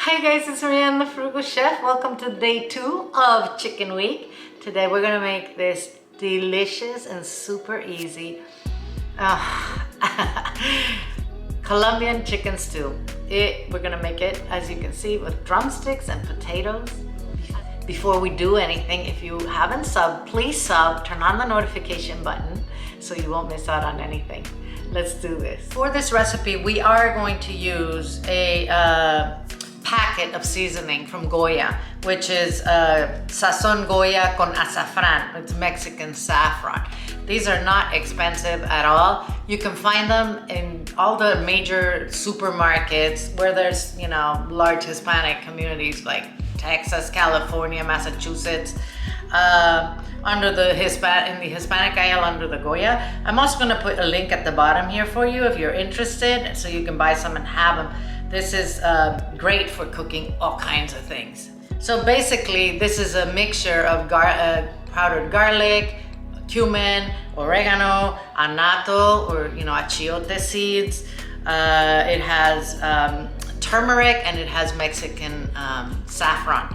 Hi guys, it's Marianne, the Frugal Chef. Welcome to day 2 of Chicken Week. Today we're gonna make this delicious and super easy Colombian chicken stew. We're gonna make it, as you can see, with drumsticks and potatoes. Before we do anything, if you haven't subbed, please sub, turn on the notification button so you won't miss out on anything. Let's do this. For this recipe, we are going to use a packet of seasoning from Goya, which is sazon Goya con azafran. It's Mexican saffron. These are not expensive at all. You can find them in all the major supermarkets where there's, you know, large Hispanic communities like Texas, California, Massachusetts, under the in the Hispanic aisle under the Goya. I'm also going to put a link at the bottom here for you if you're interested, so you can buy some and have them. This is great for cooking all kinds of things. So basically, this is a mixture of powdered garlic, cumin, oregano, annatto, or achiote seeds. It has turmeric, and it has Mexican saffron.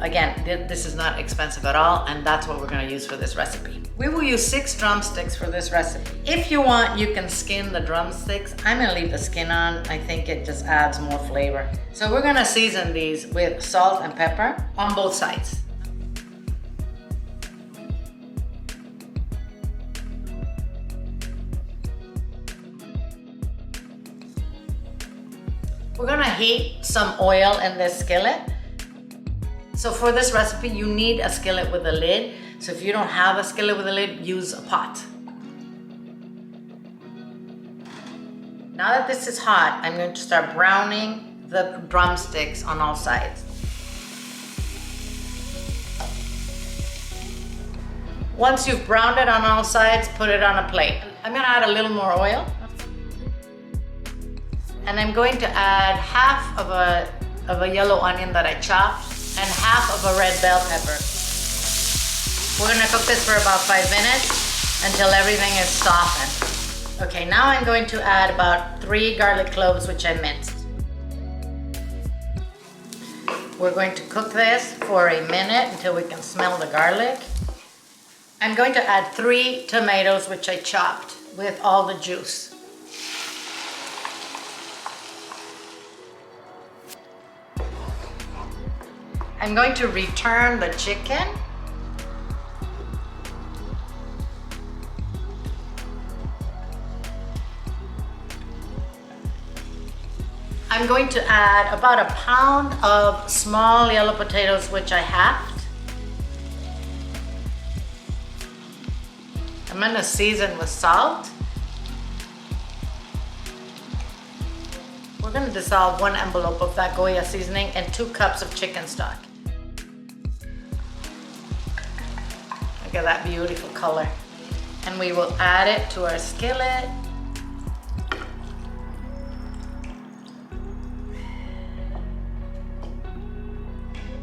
Again, this is not expensive at all, and that's what we're going to use for this recipe. We will use 6 drumsticks for this recipe. If you want, you can skin the drumsticks. I'm going to leave the skin on. I think it just adds more flavor. So we're going to season these with salt and pepper on both sides. We're going to heat some oil in this skillet. So for this recipe, you need a skillet with a lid. So if you don't have a skillet with a lid, use a pot. Now that this is hot, I'm going to start browning the drumsticks on all sides. Once you've browned it on all sides, put it on a plate. I'm going to add a little more oil. And I'm going to add half of a yellow onion that I chopped and half of a red bell pepper. We're gonna cook this for about 5 minutes until everything is softened. Okay, now I'm going to add about 3 garlic cloves, which I minced. We're going to cook this for a minute until we can smell the garlic. I'm going to add 3 tomatoes, which I chopped with all the juice. I'm going to return the chicken. I'm going to add about a pound of small yellow potatoes, which I halved. I'm going to season with salt. We're going to dissolve 1 envelope of that Goya seasoning and 2 cups of chicken stock. Look at that beautiful color. And we will add it to our skillet.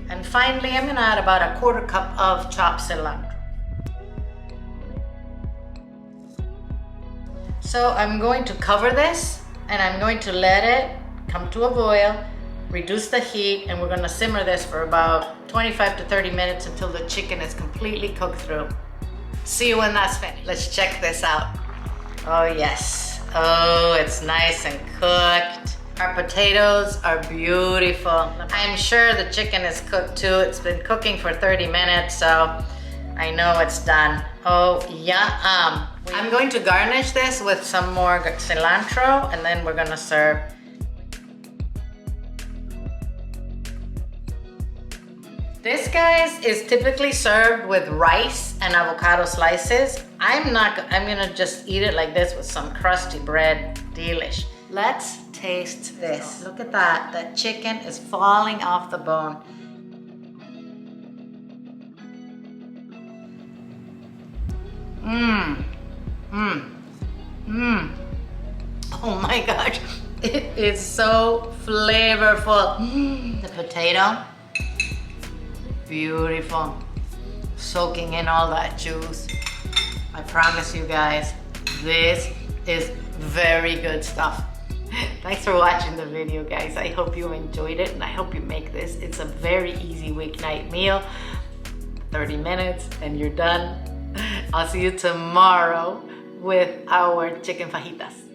And finally, I'm gonna add about a 1/4 cup of chopped cilantro. So I'm going to cover this and I'm going to let it come to a boil, reduce the heat, and we're gonna simmer this for about 25 to 30 minutes until the chicken is completely cooked through. See you when that's finished. Let's check this out. Oh yes, oh, it's nice and cooked. Our potatoes are beautiful. I'm sure the chicken is cooked too. It's been cooking for 30 minutes, so I know it's done. Oh, yum. I'm going to garnish this with some more cilantro, and then we're gonna serve. This, guys, is typically served with rice and avocado slices. I'm gonna just eat it like this with some crusty bread. Delish. Let's taste this. Look at that. That chicken is falling off the bone. Oh my gosh. It is so flavorful. The potato, beautiful. Soaking in all that juice. I promise you guys, this is very good stuff. Thanks for watching the video, guys. I hope you enjoyed it and I hope you make this. It's a very easy weeknight meal. 30 minutes and you're done. I'll see you tomorrow with our chicken fajitas.